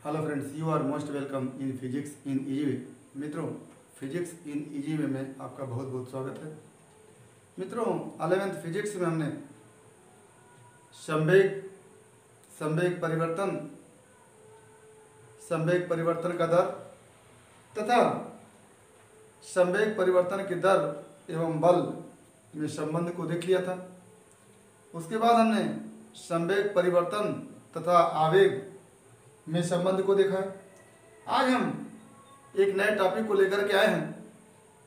Hello friends, you are most welcome in physics in easy way. मित्रों, physics in easy वे में आपका बहुत बहुत स्वागत है। मित्रों, 11th फिजिक्स में हमने संवेग संवेग परिवर्तन संवेग परिवर्तन का दर तथा संवेग परिवर्तन की दर एवं बल में संबंध को देख लिया था। उसके बाद हमने संवेग परिवर्तन तथा आवेग में संबंध को देखा है। आज हम एक नए टॉपिक को लेकर के आए हैं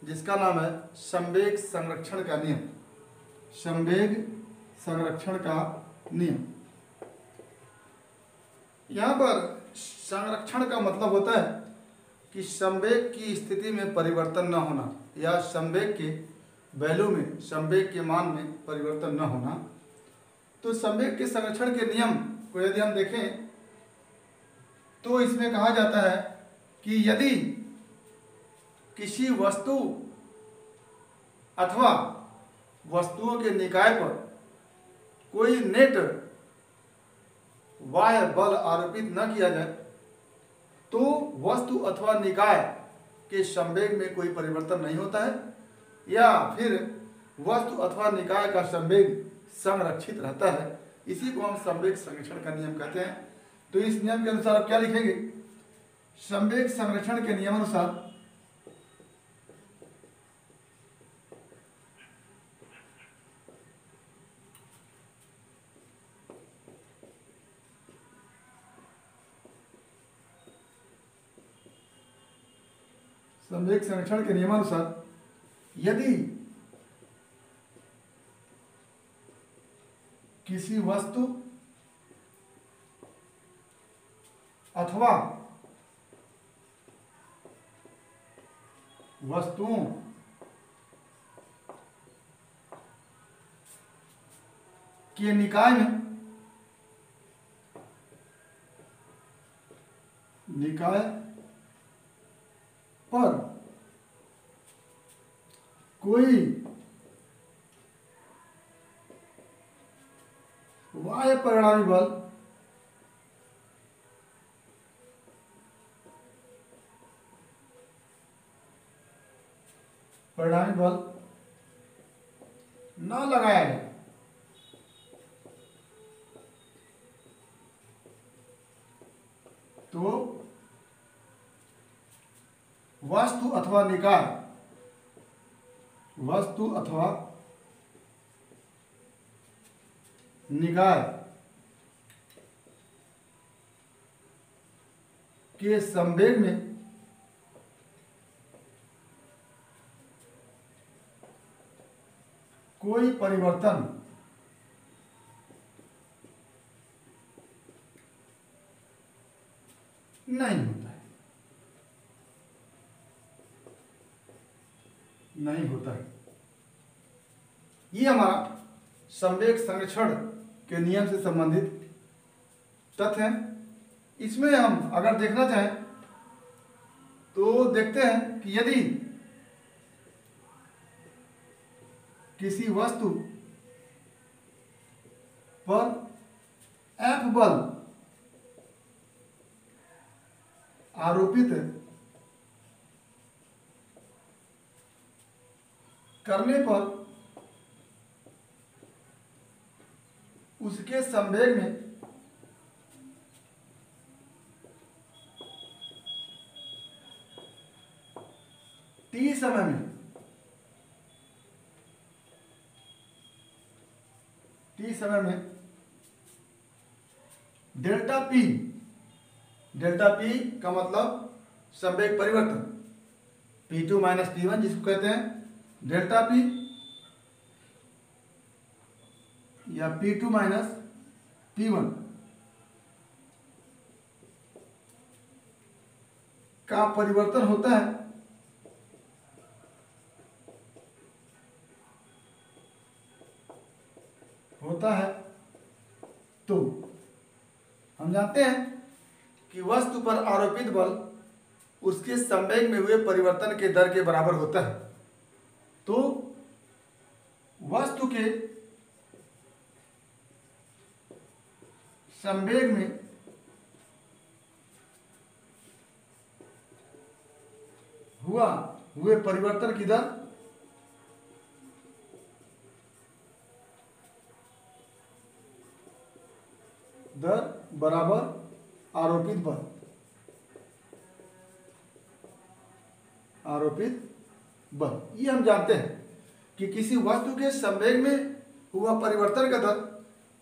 जिसका नाम है संवेग संरक्षण का नियम। संवेग संरक्षण का नियम। यहाँ पर संरक्षण का मतलब होता है कि संवेग की स्थिति में परिवर्तन न होना या संवेग के वैल्यू में, संवेग के मान में परिवर्तन न होना। तो संवेग के संरक्षण के नियम को यदि हम देखें तो इसमें कहा जाता है कि यदि किसी वस्तु अथवा वस्तुओं के निकाय पर कोई नेट बाह्य बल आरोपित न किया जाए तो वस्तु अथवा निकाय के संवेग में कोई परिवर्तन नहीं होता है या फिर वस्तु अथवा निकाय का संवेग संरक्षित रहता है। इसी को हम संवेग संरक्षण का नियम कहते हैं। तो इस नियम के अनुसार आप क्या लिखेंगे? संवेग संरक्षण के नियमानुसार संवेग संरक्षण के नियमानुसार यदि किसी वस्तु अथवा वस्तुओं के निकाय पर कोई बाह्य परिणामी बल न लगाया जाए तो वस्तु अथवा निकाय के संवेग में कोई परिवर्तन नहीं होता है। ये हमारा संवेग संरक्षण के नियम से संबंधित तथ्य है। इसमें हम अगर देखना चाहें तो देखते हैं कि यदि किसी वस्तु पर F बल आरोपित करने पर उसके संवेग में t समय में डेल्टा p का मतलब संवेग परिवर्तन P2 माइनस P1 जिसको कहते हैं डेल्टा P या P2 माइनस P1 का परिवर्तन होता है तो हम जानते हैं कि वस्तु पर आरोपित बल उसके संवेग में हुए परिवर्तन के दर के बराबर होता है। तो वस्तु के संवेग में हुए परिवर्तन की दर बराबर आरोपित बल। ये हम जानते हैं कि किसी वस्तु के संवेग में हुआ परिवर्तन का दर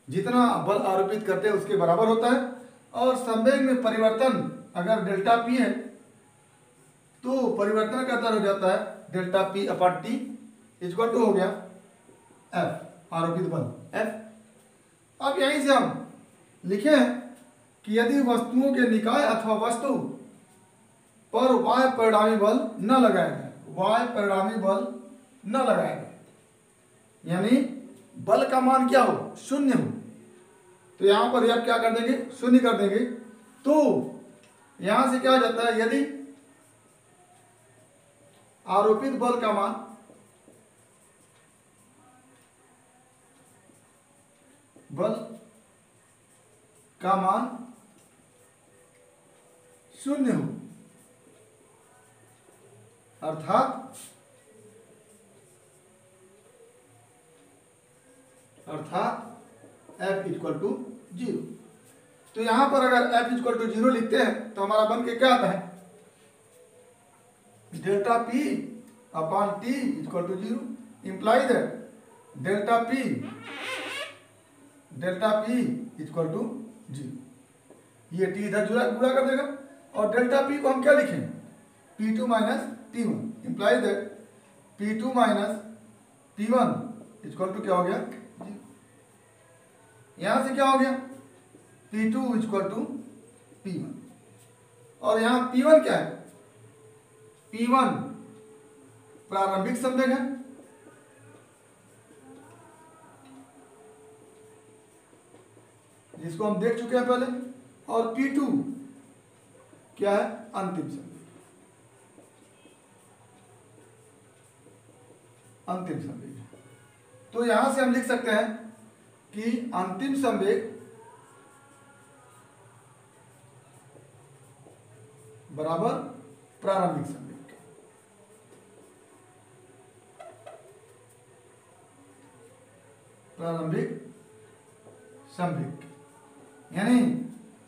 जितना बल आरोपित करते हैं उसके बराबर होता है, और संवेग में परिवर्तन अगर डेल्टा पी है तो परिवर्तन का दर हो जाता है delta P upon T equal to हो गया एफ, आरोपित बल एफ। अब यहीं से हम लिखे हैं कि यदि वस्तुओं के निकाय अथवा वस्तु पर वाय परिणामी बल न लगाया जाए, वाय परिणामी बल न लगाया जाए, यानी बल का मान क्या हो, शून्य हो, तो यहां पर आप क्या कर देंगे, शून्य कर देंगे। तो यहां से क्या हो जाता है, यदि आरोपित बल का मान शून्य हो, अर्थात F इक्वल टू 0। तो यहां पर अगर F इक्वल टू 0 लिखते हैं तो हमारा बन के क्या आता है, delta P upon T equal to 0, imply that delta P equal to 0। ये T इधर गुणा कर देगा, और डेल्टा P को हम क्या लिखें, P2 minus P1, imply that P2 minus P1 equal to क्या हो गया, 0। यहां से क्या हो गया, P2 इक्वल टू P1, और यहां P1 क्या है, P1 प्रारंभिक संवेग है, जिसको हम देख चुके हैं पहले, और P2 क्या है, अंतिम संवेग। तो यहां से हम लिख सकते हैं कि अंतिम संवेग बराबर प्रारंभिक संवेग। यानी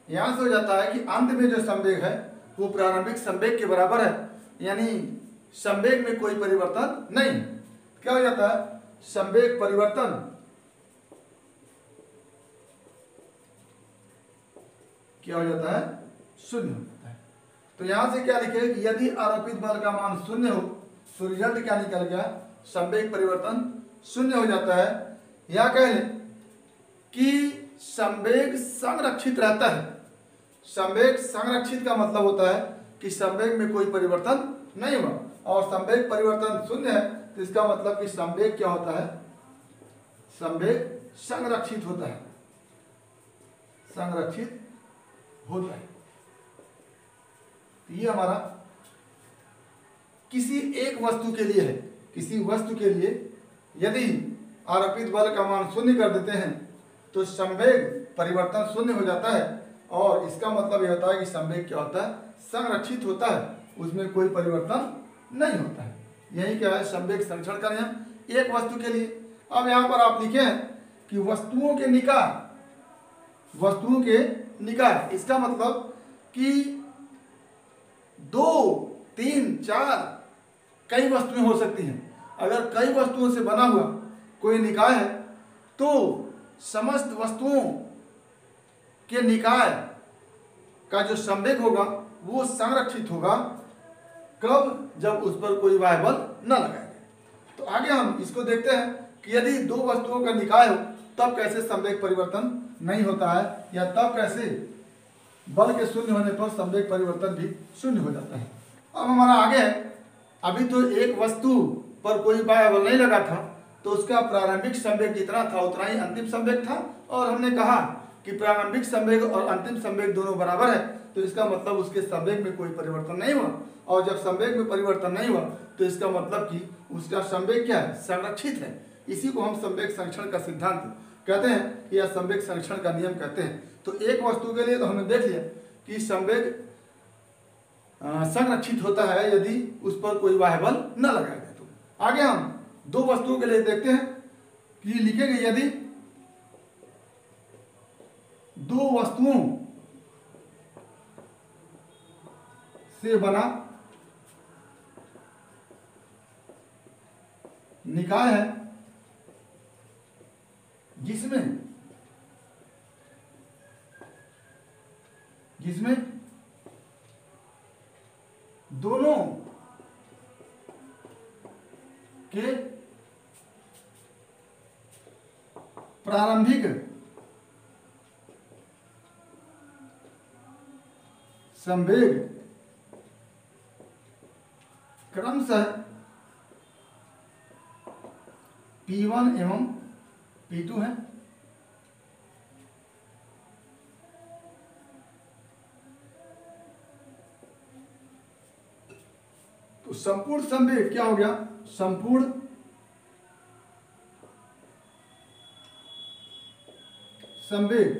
यहां से हो जाता है कि अंत में जो संवेग है वो प्रारंभिक संवेग के बराबर है, यानी संवेग में कोई परिवर्तन नहीं। क्या हो जाता है, संवेग परिवर्तन क्या हो जाता है, शून्य हो जाता है। तो यहां से क्या लिखे कि यदि आरोपित बल का मान शून्य हो तो रिजल्ट क्या निकल गया, संवेग परिवर्तन शून्य हो जाता है। या कह लें कि संवेग संरक्षित रहता है। संवेग संरक्षित का मतलब होता है कि संवेग में कोई परिवर्तन नहीं हुआ, और संवेग परिवर्तन शून्य है, तो इसका मतलब कि संवेग क्या होता है, संवेग संरक्षित होता है, ये हमारा किसी एक वस्तु के लिए है। किसी वस्तु के लिए यदि आरोपित बल का मान शून्य कर देते हैं तो संवेग परिवर्तन शून्य हो जाता है, और इसका मतलब यह होता है कि संवेग क्या होता है, संरक्षित होता है, उसमें कोई परिवर्तन नहीं होता है। यही क्या है, संवेग संरक्षण का नियम एक वस्तु के लिए। अब यहाँ पर आप लिखे हैं कि वस्तुओं के निकाय, इसका मतलब कि 2, 3, 4 कई वस्तुएं हो सकती हैं। अगर कई वस्तुओं से बना हुआ कोई निकाय है तो समस्त वस्तुओं के निकाय का जो संवेग होगा वो संरक्षित होगा। कब, जब उस पर कोई बाह्य बल न लगाया जाए। तो आगे हम इसको देखते हैं कि यदि दो वस्तुओं का निकाय हो तब कैसे संवेग परिवर्तन नहीं होता है, या तब कैसे बल के शून्य होने पर संवेग परिवर्तन भी शून्य हो जाता है। अब हमारा आगे है, अभी तो एक वस्तु पर कोई बाह्य बल नहीं लगा था तो उसका प्रारंभिक संवेग जितना था उतना ही अंतिम संवेग था, और हमने कहा कि प्रारंभिक संवेग और अंतिम संवेग दोनों बराबर है, तो इसका मतलब उसके संवेग में कोई परिवर्तन नहीं हुआ। और जब संवेग में परिवर्तन नहीं हुआ तो इसका मतलब कि उसका संवेग क्या है, संरक्षित है। इसी को हम संवेग संरक्षण का सिद्धांत कहते हैं, या संवेग संरक्षण का नियम कहते हैं। तो एक वस्तु के लिए तो हमने देख लिया कि संवेग संरक्षित होता है यदि उस पर कोई बाह्य बल न लगाया जाए। तो आगे हम दो वस्तुओं के लिए देखते हैं कि लिखेंगे यदि दो वस्तुओं से बना निकाय है जिसमें दोनों के प्रारंभिक संवेग क्रमशः P1 एवं P2 है, तो संपूर्ण संवेग क्या हो गया? संपूर्ण संवेग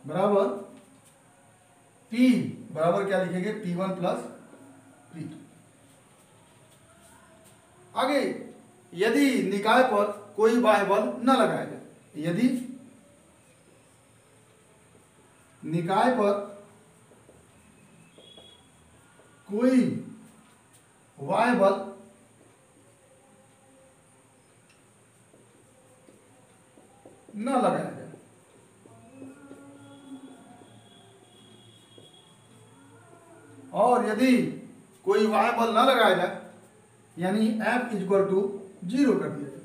बराबर P बराबर क्या लिखेंगे? P1 plus P2। आगे यदि निकाय पर कोई बाह्य बल न लगाया जाए, यदि निकाय पर कोई बाह्य बल न लगाया जाए, और यदि कोई बाह्य बल न लगाया जाए यानी F इक्वल टू 0 कर दिया जाए,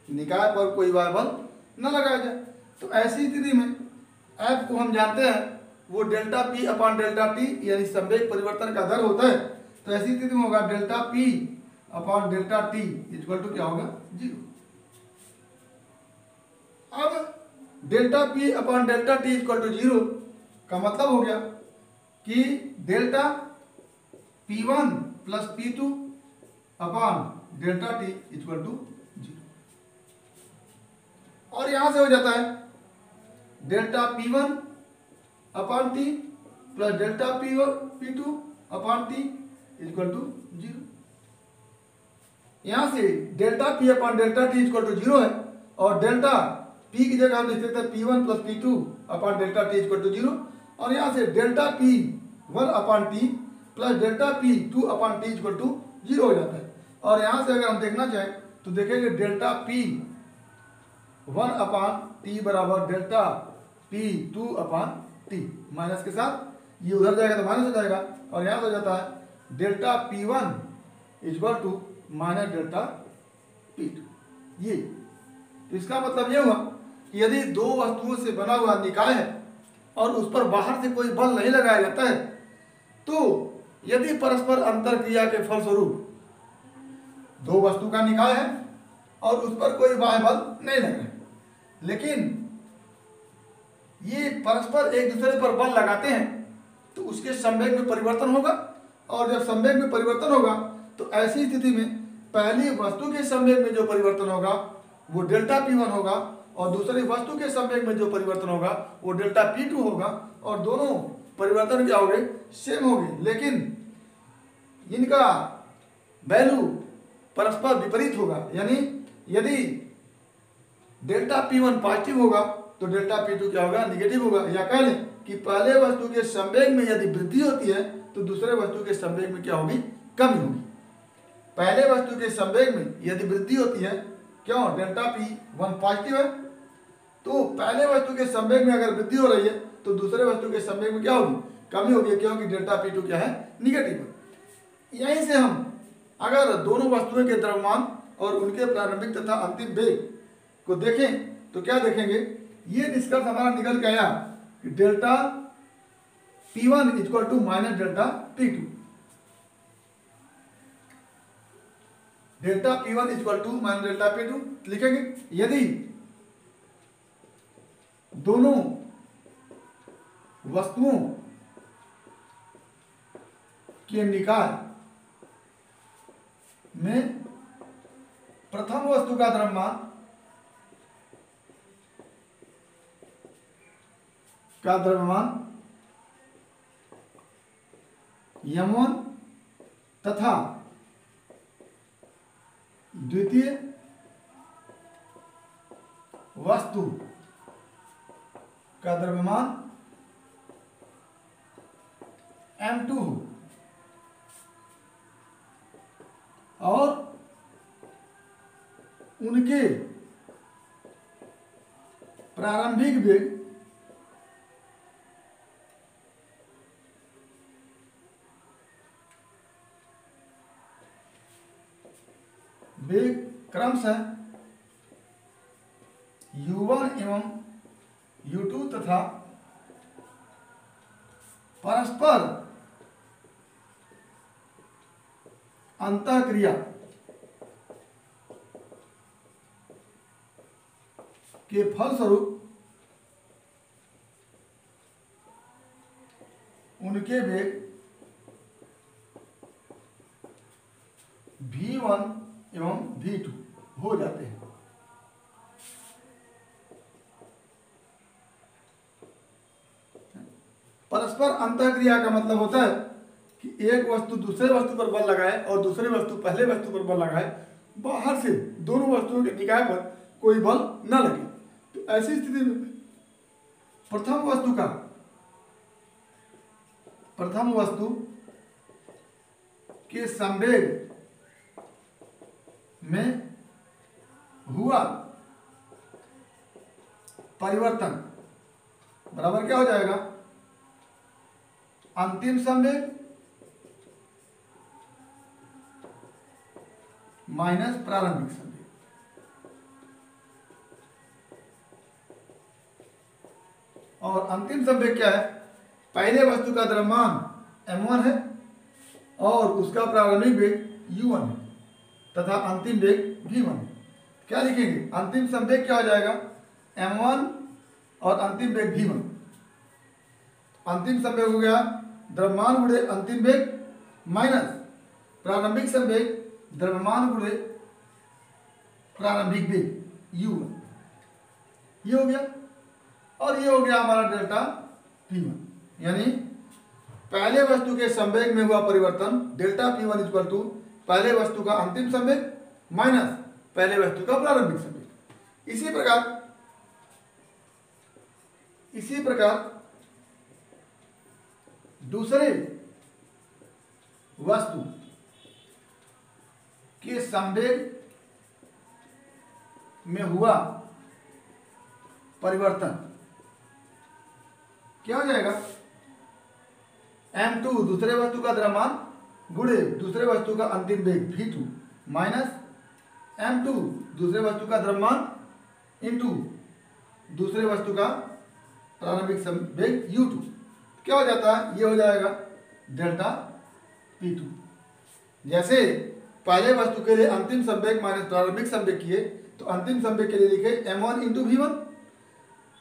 निकाय पर कोई बाह्य बल न लगाया जाए, तो ऐसी स्थिति में F को हम जानते हैं वो delta P upon delta T यानी संवेग परिवर्तन का दर होता है। तो ऐसी स्थिति में होगा delta P upon delta T equal to क्या होगा? 0। अब delta P upon delta T equal to 0 का मतलब हो गया कि delta P1 plus P2 upon delta T equal to 0, और यहां से हो जाता है delta P1 upon T plus delta P2 upon T equal to 0। यहां से delta P upon delta T equal to 0 है, और डेल्टा P की जगह हम लिख सकते हैं P1 plus P2 upon delta T equal to 0, और यहां से delta P1 upon T plus delta P2 upon T equal to 0 हो जाता है। और यहां से अगर हम देखना चाहें तो देखेंगे डेल्टा P1 अपॉन T बराबर delta P2 upon T, minus के साथ ये उधर जाएगा तो माइनस हो जाएगा, और यहां से हो जाता है delta P1 equal to minus delta P2। ये तो इसका मतलब ये हुआ कि यदि दो वस्तुओं से बना हुआ निकाय है और उस पर बाहर से कोई बल नहीं लगाया जाता है, तो यदि परस्पर अंतर क्रिया के फलस्वरूप दो वस्तु का निकाय है और उस पर कोई बाह्य बल नहीं लग रहा है, लेकिन ये परस्पर एक दूसरे पर बल लगाते हैं, तो उसके संवेग में परिवर्तन होगा, और जब संवेग में परिवर्तन होगा तो ऐसी स्थिति में पहली वस्तु के संवेग में जो परिवर्तन होगा वो डेल्टा P1 होगा, और दूसरी वस्तु के संवेग में जो परिवर्तन होगा वो डेल्टा P2 होगा, और दोनों परिवर्तन क्या हो गए? सेम हो गए, लेकिन इनका वैल्यू परस्पर विपरीत होगा। यानी यदि डेल्टा P1 पॉजिटिव होगा तो डेल्टा P2 क्या होगा? निगेटिव होगा। या कह लें कि पहले वस्तु के संवेग में यदि वृद्धि होती है तो दूसरे वस्तु के संवेग में क्या होगी? कमी होगी। पहले वस्तु के संवेग में यदि वृद्धि होती है, क्यों? डेल्टा P1 पॉजिटिव है, तो पहले वस्तु के संवेग में अगर वृद्धि हो रही है तो दूसरे वस्तु के संवेग में क्या होगी? कमी होगी, क्योंकि डेल्टा P2 क्या है? निगेटिव है। यहीं से हम अगर दोनों वस्तुओं के द्रव्यमान और उनके प्रारंभिक तथा अंतिम वेग को देखें तो क्या देखेंगे? ये निष्कर्ष हमारा निकल के आया कि delta P1 equal to minus delta P2, delta P1 equal to minus delta P2 लिखेंगे। यदि दोनों वस्तुओं के निकाय में प्रथम वस्तु का द्रव्यमान m1 तथा द्वितीय वस्तु का द्रव्यमान m2 हो और उनके प्रारंभिक वेग क्रमशः u1 एवं u2 तथा परस्पर अंतःक्रिया के फलस्वरूप उनके वेग v1 एवं v2 हो जाते हैं। परस्पर अंतःक्रिया का मतलब होता है कि एक वस्तु दूसरे वस्तु पर बल लगाए और दूसरी वस्तु पहले वस्तु पर बल लगाए, बाहर से दोनों वस्तुओं के निकाय पर कोई बल न लगे। तो ऐसी स्थिति में प्रथम वस्तु के संवेग में हुआ परिवर्तन बराबर क्या हो जाएगा, अंतिम संवेग माइनस प्रारंभिक संवेग। और अंतिम संवेग क्या है, पहले वस्तु का द्रव्यमान m1 है और उसका प्रारंभिक वेग u1 है तथा अंतिम वेग v1 है। क्या लिखेंगे, अंतिम संवेग क्या हो जाएगा, m1 और अंतिम वेग v1। अंतिम संवेग हो गया द्रव्यमान गुणे अंतिम वेग माइनस प्रारंभिक संवेग द्रव्यमान गुणे प्रारंभिक वेग u1। ये हो गया और ये हो गया हमारा डेल्टा p1, यानी पहले वस्तु के संवेग में हुआ परिवर्तन डेल्टा p1 इक्वल टू पहले वस्तु का अंतिम संवेग माइनस पहले वस्तु का प्रारंभिक संवेग। इसी प्रकार दूसरे वस्तु के संवेग में हुआ परिवर्तन क्या हो जाएगा, m2 दूसरे वस्तु का द्रव्यमान गुणे दूसरे वस्तु का अंतिम वेग v2 माइनस m2 दूसरे वस्तु का द्रव्यमान इंटू दूसरे वस्तु का प्रारंभिक वेग u2। क्या हो जाता है, ये हो जाएगा डेल्टा p2। जैसे पहले वस्तु के लिए अंतिम संवेग माइनस प्रारंभिक संवेग किए तो अंतिम संवेग के लिए लिखे m1 इंटू v1,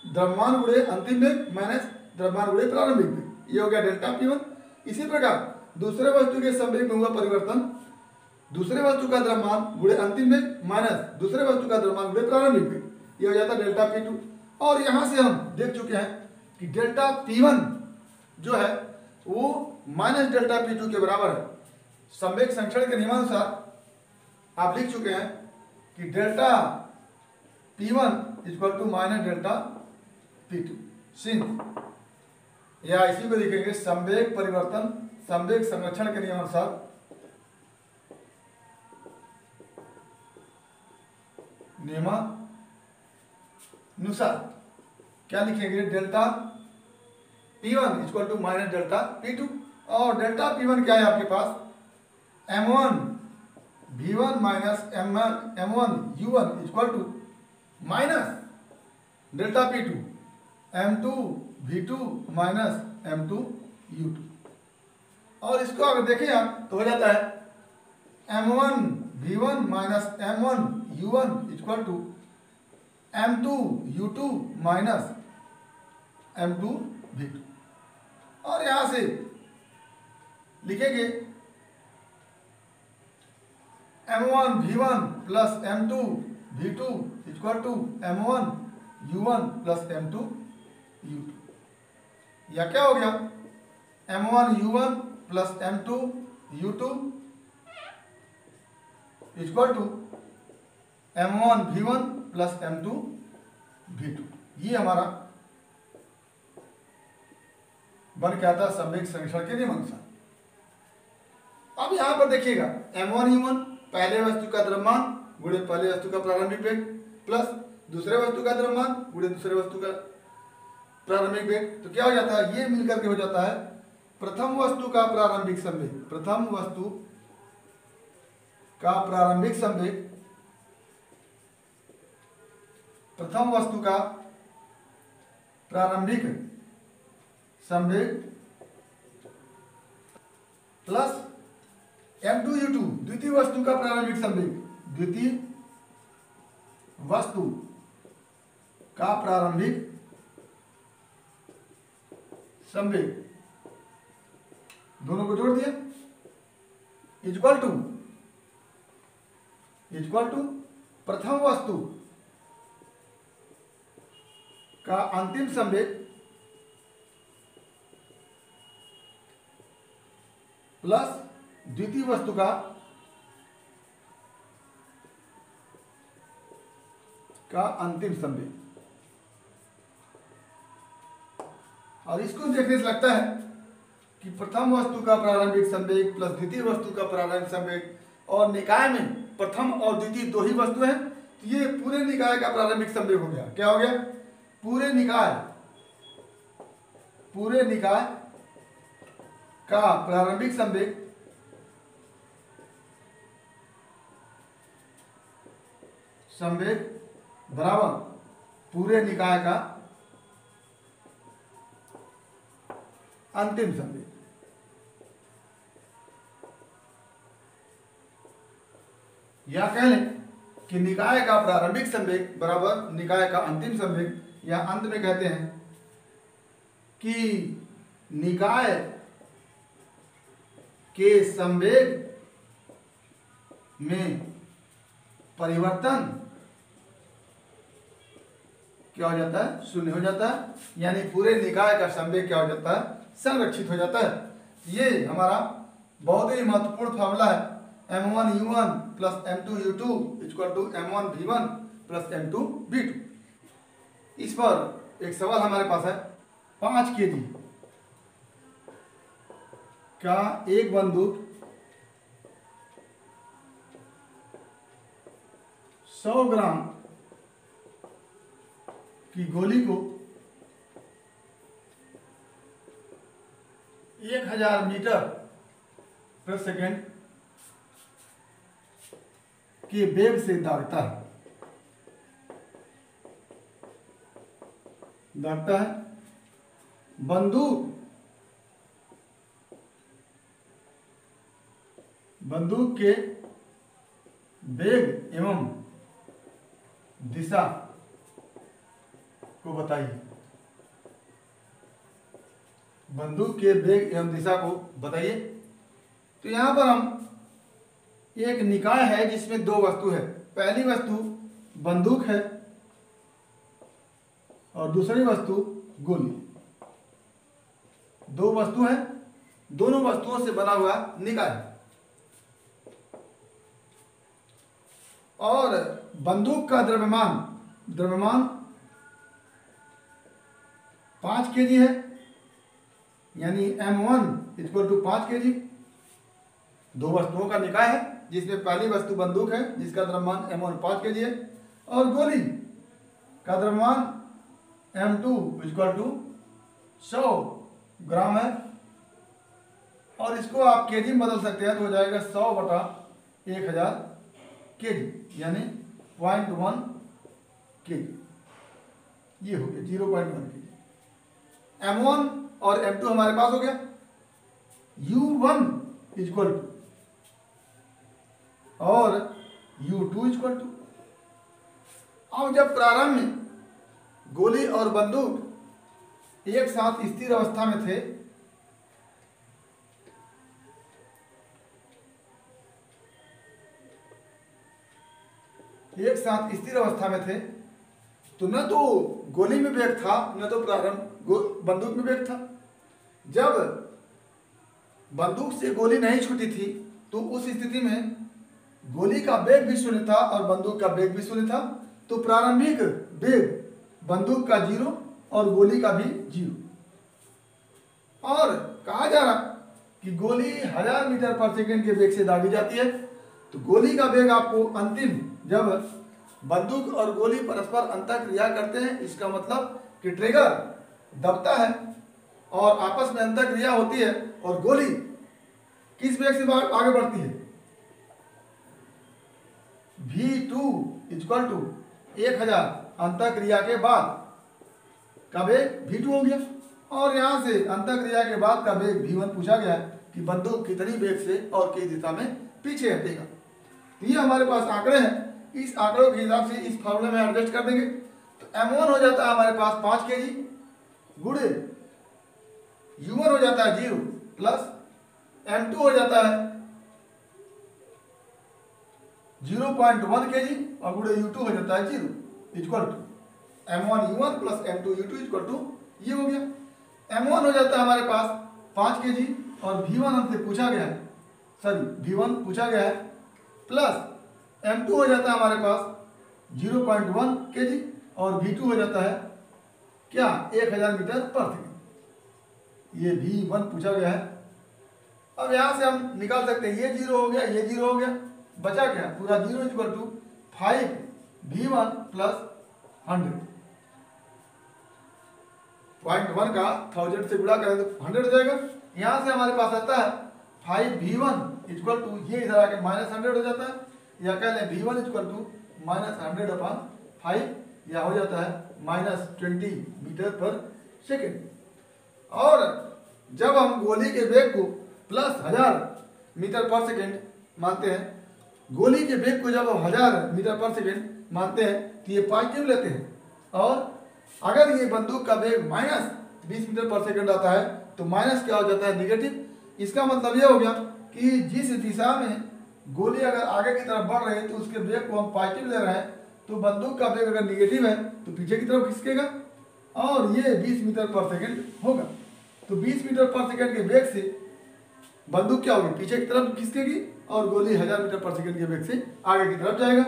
द्रव्यमान गुणे अंतिम वेग माइनस द्रव्यमान गुणे प्रारंभिक वेग, ये हो गया डेल्टा p1। इसी प्रकार दूसरे वस्तु के संवेग में हुआ परिवर्तन दूसरे वस्तु का द्रव्यमान गुणे अंतिम वेग माइनस दूसरे वस्तु का द्रव्यमान गुणे प्रारंभिक वेग, ये हो जाता है डेल्टा p2। और यहां से हम देख चुके हैं कि डेल्टा p1 जो है वो माइनस डेल्टा p2 के बराबर है। संवेग संरक्षण के नियमानुसार आप लिख चुके हैं कि delta p1 equal to minus delta p2 सिंथ, या इसी को लिखेंगे संवेग परिवर्तन संवेग संरक्षण के नियमानुसार क्या लिखेंगे, delta p1 equal to minus delta p2। और डेल्टा p1 क्या है आपके पास, m1 v1 minus m1 u1 equal to minus delta p2 m2 v2 minus m2 u2। और इसको अगर देखें आप तो हो जाता है m1 v1 minus m1 u1 equal to m2 u2 minus m2 v2। और यहां से लिखेंगे m1 v1 plus m2 v2 equal to m1 u1 plus m2 u2, या क्या हो गया m1 u1 plus M2 U2 equal to M1 V1 plus M2 V2। ये हमारा बन के आता संवेग संरक्षण के नियमानुसार। अब यहां पर देखिएगा M1 U1 पहले वस्तु का द्रव्यमान गुणे पहले वस्तु का प्रारंभिक वेग प्लस दूसरे वस्तु का द्रव्यमान गुणे दूसरे वस्तु का प्रारंभिक वेग, तो क्या हो जाता है, ये मिलकर के हो जाता है प्रथम वस्तु का प्रारंभिक संवेग। प्रथम वस्तु का प्रारंभिक संवेग, प्रथम वस्तु का प्रारंभिक संवेग प्लस M2 U2 द्वितीय वस्तु का प्रारंभिक संवेग, द्वितीय वस्तु का प्रारंभिक संवेग, दोनों को जोड़ दिया इक्वल टू प्रथम वस्तु का अंतिम संवेग प्लस द्वितीय वस्तु का अंतिम संवेग। और इसको देखने से लगता है कि प्रथम वस्तु का प्रारंभिक संवेग प्लस द्वितीय वस्तु का प्रारंभिक संवेग, और निकाय में प्रथम और द्वितीय दो ही वस्तु हैं, तो ये पूरे निकाय का प्रारंभिक संवेग हो गया। क्या हो गया, पूरे निकाय का प्रारंभिक संवेग बराबर पूरे निकाय का अंतिम संवेग। या कह लें कि निकाय का प्रारंभिक संवेग बराबर निकाय का अंतिम संवेग, या अंत में कहते हैं कि निकाय के संवेग में परिवर्तन क्या हो जाता है, शून्य हो जाता है, यानी पूरे निकाय का संवेग क्या हो जाता है, संरक्षित हो जाता है। ये हमारा बहुत ही महत्वपूर्ण फॉर्मूला है, M1 U1 plus M2 U2 equal to M1 V1 plus M2 V2। इस पर एक सवाल हमारे पास है, 5 kg का एक बंदूक 100 ग्राम की गोली को 1000 मीटर प्रति सेकेंड के वेग से दागता है। बंदूक के वेग एवं दिशा को बताइए। बंदूक के वेग एवं दिशा को बताइए। तो यहां पर हम एक निकाय है जिसमें दो वस्तु है, पहली वस्तु बंदूक है और दूसरी वस्तु गोली। दो वस्तु है, दोनों वस्तुओं से बना हुआ निकाय। और बंदूक का द्रव्यमान 5 kg है, यानी M1 इक्वल टू 5 kg। दो वस्तुओं का निकाय है जिसमें पहली वस्तु बंदूक है जिसका द्रव्यमान M1 5 kg है, और गोली का द्रव्यमान M2 इक्वल टू 100 ग्राम है। और इसको आप केजी में बदल सकते हैं तो हो जाएगा 100/1000 kg, यानी 0.1 kg। ये हो गया 0.1 kg। M1 और M2 हमारे पास हो गया। U1 इक्वल टू और U2 इक्वल टू। अब जब प्रारंभ में गोली और बंदूक एक साथ स्थिर अवस्था में थे, तो न तो गोली में वेग था न तो बंदूक में वेग था। जब बंदूक से गोली नहीं छूटी थी तो उस स्थिति में गोली का वेग भी शून्य था और बंदूक का वेग भी शून्य था, तो प्रारंभिक वेग बंदूक का 0 और गोली का भी 0। और कहा जा रहा कि गोली 1000 मीटर पर सेकंड के वेग से दागी जाती है, तो गोली का वेग आपको अंतिम जब बंदूक और गोली परस्पर अंतःक्रिया करते हैं, इसका मतलब कि ट्रिगर दबता है और आपस में अंतःक्रिया होती है और गोली किस वेग से आगे बढ़ती है, v2 इक्वल टू 1000 अंतःक्रिया के बाद का वेग v2 हो गया। और यहाँ से अंतःक्रिया के बाद का वेग v1 पूछा गया है कि बंदूक कितनी वेग से और किस दिशा में पीछे हटेगा। तो ये हमारे पास आंकड़े हैं, इस आंकड़ों के हिसाब से इस फॉर्मूले में एडजस्ट कर देंगे। तो m1 हो जाता है हमारे पास 5 kg गुणे u1 हो जाता है 0 प्लस m2 हो जाता है 0.1 kg और गुणे u2 हो जाता है 0 equal to m1 u1 plus m2 u2 equal to ये हो गया। m1 हो जाता है हमारे पास 5 kg और v1 हमसे पूछा गया है, सॉरी v1 पूछा गया है, प्लस m2 हो जाता है हमारे पास 0.1 kg और v2 हो जाता है क्या 1000 मीटर पर सेकंड। ये v1 पूछा गया है। अब यहाँ से हम निकाल सकते हैं, ये 0 हो गया, ये 0 हो गया, बचा क्या पूरा 0 इक्वल टू 5v1 प्लस 100। 0.1 का 1000 से गुणा करें तो 100 हो जाएगा। यहाँ से हमारे पास आता है 5v1 इक्वल टू ये इधर आके -100 हो जाता है, या कह लें v1 इक्वल टू -100/5 या हो जाता है -20 मीटर पर सेकेंड। और जब हम गोली के वेग को प्लस 1000 मीटर पर सेकेंड मानते हैं, गोली के वेग को जब हम 1000 मीटर पर सेकेंड मानते हैं तो ये पॉजिटिव लेते हैं, और अगर ये बंदूक का वेग -20 मीटर पर सेकेंड आता है तो माइनस क्या हो जाता है नेगेटिव। इसका मतलब ये हो गया कि जिस दिशा में गोली अगर आगे की तरफ बढ़ रही है तो उसके वेग को हम पॉजिटिव ले रहे हैं, तो बंदूक का वेग अगर निगेटिव है तो पीछे की तरफ खिसकेगा और ये 20 मीटर पर सेकेंड होगा। तो 20 मीटर पर सेकेंड के वेग से बंदूक क्या होगी, पीछे की तरफ खिसकेगी और गोली 1000 मीटर पर सेकेंड के वेग से आगे की तरफ जाएगा।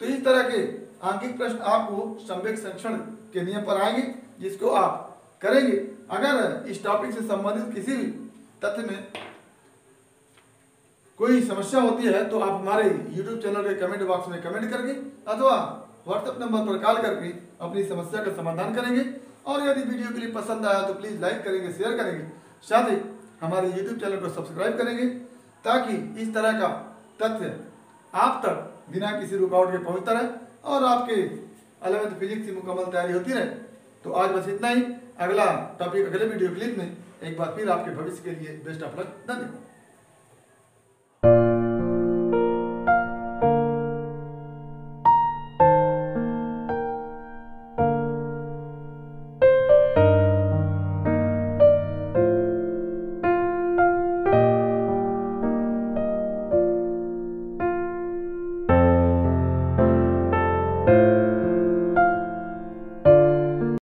तो इस तरह के आंकिक प्रश्न आपको संवेग संरक्षण के नियम पर आएंगे, जिसको आप करेंगे। अगर इस टॉपिक से संबंधित किसी भी तथ्य में कोई समस्या होती है तो आप हमारे YouTube चैनल के कमेंट बॉक्स में कमेंट करके अथवा व्हाट्सएप नंबर पर कॉल करके अपनी समस्या का समाधान करेंगे। और यदि वीडियो के लिए पसंद आया तो प्लीज़ लाइक करेंगे, शेयर करेंगे, साथ ही हमारे YouTube चैनल को सब्सक्राइब करेंगे, ताकि इस तरह का तथ्य आप तक बिना किसी रुकावट के पहुँचता रहे और आपके 11वीं फिजिक्स की मुकम्मल तैयारी होती रहे। तो आज बस इतना ही। अगला टॉपिक अगले वीडियो क्लिप में एक बार फिर आपके भविष्य के लिए बेस्ट ऑफ लक। धन्यवाद।